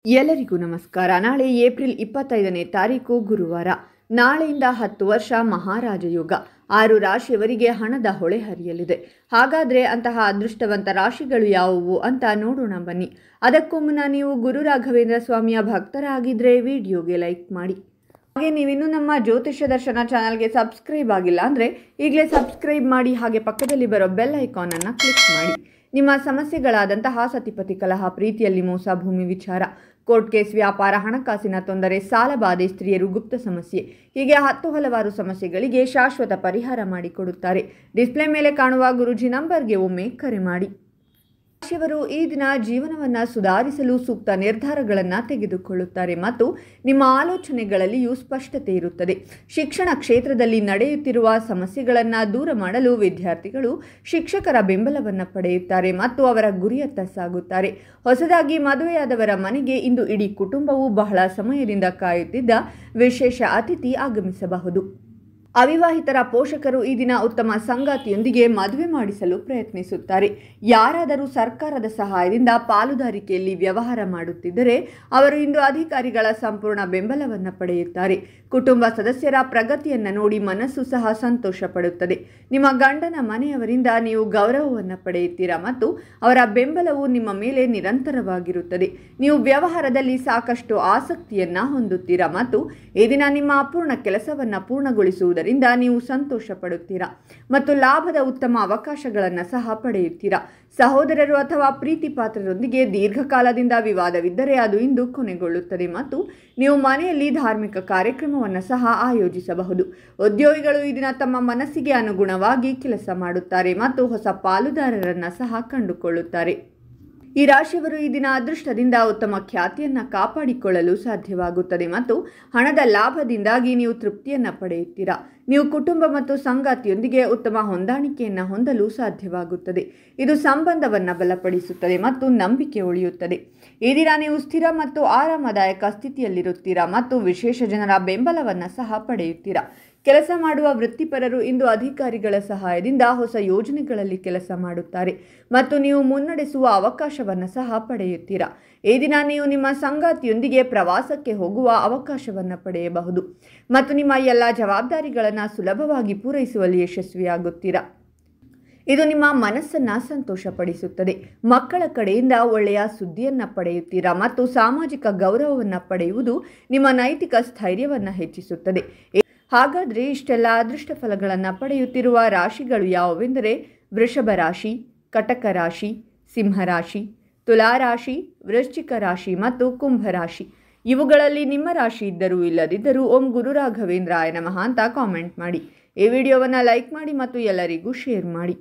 ಎಲ್ಲರಿಗೂ ನಮಸ್ಕಾರ. ನಾಳೆ ಏಪ್ರಿಲ್ 25ನೇ ತಾರೀಕು ಗುರುವಾರ. ನಾಳೆಯಿಂದ 10 ವರ್ಷ ಮಹಾರಾಜ ಯೋಗ. 6 ರಾಶಿಯವರಿಗೆ ಹಣದ ಹೊಳೆ ಹರಿಯಲಿದೆ. ಹಾಗಾದರೆ ಅಂತಹ ಅದೃಷ್ಟವಂತ ರಾಶಿಗಳು ಯಾವುವು ಅಂತ ನೋಡೋಣ ಬನ್ನಿ. ಅದಕ್ಕೂ ಮುನ್ನ ನೀವು ಗುರು ರಾಘವೇಂದ್ರ ಸ್ವಾಮಿಯ ಭಕ್ತರಾಗಿದ್ದರೆ ವಿಡಿಯೋಗೆ ಲೈಕ್ ಮಾಡಿ. ಹಾಗೆ ನೀವಿನ್ನೂ ನಮ್ಮ ಜ್ಯೋತಿಷ್ಯ ದರ್ಶನ ಚಾನಲ್ಗೆ ಸಬ್ಸ್ಕ್ರೈಬ್ ಆಗಿಲ್ಲ ಅಂದರೆ ಈಗಲೇ ಸಬ್ಸ್ಕ್ರೈಬ್ ಮಾಡಿ. ಹಾಗೆ ಪಕ್ಕದಲ್ಲಿ ಬರೋ ಬೆಲ್ ಐಕಾನನ್ನು ಕ್ಲಿಕ್ ಮಾಡಿ. ನಿಮ್ಮ ಸಮಸ್ಯೆಗಳಾದಂತಹ ಸತಿಪತಿ ಕಲಹ, ಪ್ರೀತಿಯಲ್ಲಿ ಮೋಸ, ಭೂಮಿ ವಿಚಾರ, ಕೋರ್ಟ್ ಕೇಸ್, ವ್ಯಾಪಾರ, ಹಣಕಾಸಿನ ತೊಂದರೆ, ಸಾಲಬಾಧೆ, ಸ್ತ್ರೀಯರು, ಗುಪ್ತ ಸಮಸ್ಯೆ, ಹೀಗೆ ಹಲವಾರು ಸಮಸ್ಯೆಗಳಿಗೆ ಶಾಶ್ವತ ಪರಿಹಾರ ಮಾಡಿಕೊಡುತ್ತಾರೆ. ಡಿಸ್ಪ್ಲೇ ಮೇಲೆ ಕಾಣುವ ಗುರೂಜಿ ನಂಬರ್ಗೆ ಒಮ್ಮೆ ಕರೆ ಮಾಡಿ. ರಾಶಿಯವರು ಈ ದಿನ ಜೀವನವನ್ನು ಸುಧಾರಿಸಲು ಸೂಕ್ತ ನಿರ್ಧಾರಗಳನ್ನು ತೆಗೆದುಕೊಳ್ಳುತ್ತಾರೆ ಮತ್ತು ನಿಮ್ಮ ಆಲೋಚನೆಗಳಲ್ಲಿಯೂ ಸ್ಪಷ್ಟತೆ ಇರುತ್ತದೆ. ಶಿಕ್ಷಣ ಕ್ಷೇತ್ರದಲ್ಲಿ ನಡೆಯುತ್ತಿರುವ ಸಮಸ್ಯೆಗಳನ್ನು ದೂರ ಮಾಡಲು ವಿದ್ಯಾರ್ಥಿಗಳು ಶಿಕ್ಷಕರ ಬೆಂಬಲವನ್ನು ಪಡೆಯುತ್ತಾರೆ ಮತ್ತು ಅವರ ಗುರಿಯತ್ತ ಸಾಗುತ್ತಾರೆ. ಹೊಸದಾಗಿ ಮದುವೆಯಾದವರ ಮನೆಗೆ ಇಂದು ಇಡೀ ಕುಟುಂಬವು ಬಹಳ ಸಮಯದಿಂದ ಕಾಯುತ್ತಿದ್ದ ವಿಶೇಷ ಅತಿಥಿ ಆಗಮಿಸಬಹುದು. ಅವಿವಾಹಿತರ ಪೋಷಕರು ಈ ದಿನ ಉತ್ತಮ ಸಂಗಾತಿಯೊಂದಿಗೆ ಮದುವೆ ಮಾಡಿಸಲು ಪ್ರಯತ್ನಿಸುತ್ತಾರೆ. ಯಾರಾದರೂ ಸರ್ಕಾರದ ಸಹಾಯದಿಂದ ಪಾಲುದಾರಿಕೆಯಲ್ಲಿ ವ್ಯವಹಾರ ಮಾಡುತ್ತಿದ್ದರೆ ಅವರು ಇಂದು ಅಧಿಕಾರಿಗಳ ಸಂಪೂರ್ಣ ಬೆಂಬಲವನ್ನು ಪಡೆಯುತ್ತಾರೆ. ಕುಟುಂಬ ಸದಸ್ಯರ ಪ್ರಗತಿಯನ್ನು ನೋಡಿ ಮನಸ್ಸು ಸಹ ಸಂತೋಷ ಪಡುತ್ತದೆ. ನಿಮ್ಮ ಗಂಡನ ಮನೆಯವರಿಂದ ನೀವು ಗೌರವವನ್ನು ಪಡೆಯುತ್ತೀರಾ ಮತ್ತು ಅವರ ಬೆಂಬಲವು ನಿಮ್ಮ ಮೇಲೆ ನಿರಂತರವಾಗಿರುತ್ತದೆ. ನೀವು ವ್ಯವಹಾರದಲ್ಲಿ ಸಾಕಷ್ಟು ಆಸಕ್ತಿಯನ್ನು ಹೊಂದುತ್ತೀರಾ ಮತ್ತು ಈ ದಿನ ನಿಮ್ಮ ಅಪೂರ್ಣ ಕೆಲಸವನ್ನು ಪೂರ್ಣಗೊಳಿಸುವುದು ನೀವು ಸಂತೋಷ ಪಡುತ್ತೀರಾ ಮತ್ತು ಲಾಭದ ಉತ್ತಮ ಅವಕಾಶಗಳನ್ನು ಸಹ ಪಡೆಯುತ್ತೀರಾ. ಸಹೋದರರು ಅಥವಾ ಪ್ರೀತಿ ಪಾತ್ರರೊಂದಿಗೆ ದೀರ್ಘಕಾಲದಿಂದ ವಿವಾದವಿದ್ದರೆ ಅದು ಇಂದು ಕೊನೆಗೊಳ್ಳುತ್ತದೆ ಮತ್ತು ನೀವು ಮನೆಯಲ್ಲಿ ಧಾರ್ಮಿಕ ಕಾರ್ಯಕ್ರಮವನ್ನು ಸಹ ಆಯೋಜಿಸಬಹುದು. ಉದ್ಯೋಗಿಗಳು ಈ ದಿನ ತಮ್ಮ ಮನಸ್ಸಿಗೆ ಅನುಗುಣವಾಗಿ ಕೆಲಸ ಮಾಡುತ್ತಾರೆ ಮತ್ತು ಹೊಸ ಪಾಲುದಾರರನ್ನು ಸಹ ಕಂಡುಕೊಳ್ಳುತ್ತಾರೆ. ಈ ರಾಶಿಯವರು ಈ ದಿನ ಅದೃಷ್ಟದಿಂದ ಉತ್ತಮ ಖ್ಯಾತಿಯನ್ನು ಕಾಪಾಡಿಕೊಳ್ಳಲು ಸಾಧ್ಯವಾಗುತ್ತದೆ ಮತ್ತು ಹಣದ ಲಾಭದಿಂದಾಗಿ ನೀವು ತೃಪ್ತಿಯನ್ನು ಪಡೆಯುತ್ತೀರಾ. ನೀವು ಕುಟುಂಬ ಮತ್ತು ಸಂಗಾತಿಯೊಂದಿಗೆ ಉತ್ತಮ ಹೊಂದಾಣಿಕೆಯನ್ನು ಹೊಂದಲು ಸಾಧ್ಯವಾಗುತ್ತದೆ. ಇದು ಸಂಬಂಧವನ್ನು ಬಲಪಡಿಸುತ್ತದೆ ಮತ್ತು ನಂಬಿಕೆ ಉಳಿಯುತ್ತದೆ. ಈ ದಿನ ನೀವು ಸ್ಥಿರ ಮತ್ತು ಆರಾಮದಾಯಕ ಸ್ಥಿತಿಯಲ್ಲಿರುತ್ತೀರಾ ಮತ್ತು ವಿಶೇಷ ಜನರ ಬೆಂಬಲವನ್ನು ಸಹ ಪಡೆಯುತ್ತೀರಾ. ಕೆಲಸ ಮಾಡುವ ವೃತ್ತಿಪರರು ಇಂದು ಅಧಿಕಾರಿಗಳ ಸಹಾಯದಿಂದ ಹೊಸ ಯೋಜನೆಗಳಲ್ಲಿ ಕೆಲಸ ಮಾಡುತ್ತಾರೆ ಮತ್ತು ನೀವು ಮುನ್ನಡೆಸುವ ಅವಕಾಶವನ್ನು ಸಹ ಪಡೆಯುತ್ತೀರಾ. ಈ ದಿನ ನೀವು ನಿಮ್ಮ ಸಂಗಾತಿಯೊಂದಿಗೆ ಪ್ರವಾಸಕ್ಕೆ ಹೋಗುವ ಅವಕಾಶವನ್ನು ಪಡೆಯಬಹುದು ಮತ್ತು ನಿಮ್ಮ ಎಲ್ಲ ಜವಾಬ್ದಾರಿಗಳನ್ನು ಸುಲಭವಾಗಿ ಪೂರೈಸುವಲ್ಲಿ ಯಶಸ್ವಿಯಾಗುತ್ತೀರಾ. ಇದು ನಿಮ್ಮ ಮನಸ್ಸನ್ನು ಸಂತೋಷಪಡಿಸುತ್ತದೆ. ಮಕ್ಕಳ ಕಡೆಯಿಂದ ಒಳ್ಳೆಯ ಸುದ್ದಿಯನ್ನು ಪಡೆಯುತ್ತೀರಾ ಮತ್ತು ಸಾಮಾಜಿಕ ಗೌರವವನ್ನು ಪಡೆಯುವುದು ನಿಮ್ಮ ನೈತಿಕ ಸ್ಥೈರ್ಯವನ್ನು ಹೆಚ್ಚಿಸುತ್ತದೆ. ಹಾಗಾದರೆ ಇಷ್ಟೆಲ್ಲ ಅದೃಷ್ಟ ಫಲಗಳನ್ನು ಪಡೆಯುತ್ತಿರುವ ರಾಶಿಗಳು ಯಾವುವೆಂದರೆ ವೃಷಭ ರಾಶಿ, ಕಟಕ ರಾಶಿ, ಸಿಂಹರಾಶಿ, ತುಲಾರಾಶಿ, ವೃಶ್ಚಿಕ ರಾಶಿ ಮತ್ತು ಕುಂಭರಾಶಿ. ಇವುಗಳಲ್ಲಿ ನಿಮ್ಮ ರಾಶಿ ಇದ್ದರೂ ಇಲ್ಲದಿದ್ದರೂ ಓಂ ಗುರು ರಾಘವೇಂದ್ರಾಯ ನಮಃ ಅಂತ ಕಾಮೆಂಟ್ ಮಾಡಿ. ಈ ವಿಡಿಯೋವನ್ನು ಲೈಕ್ ಮಾಡಿ ಮತ್ತು ಎಲ್ಲರಿಗೂ ಶೇರ್ ಮಾಡಿ.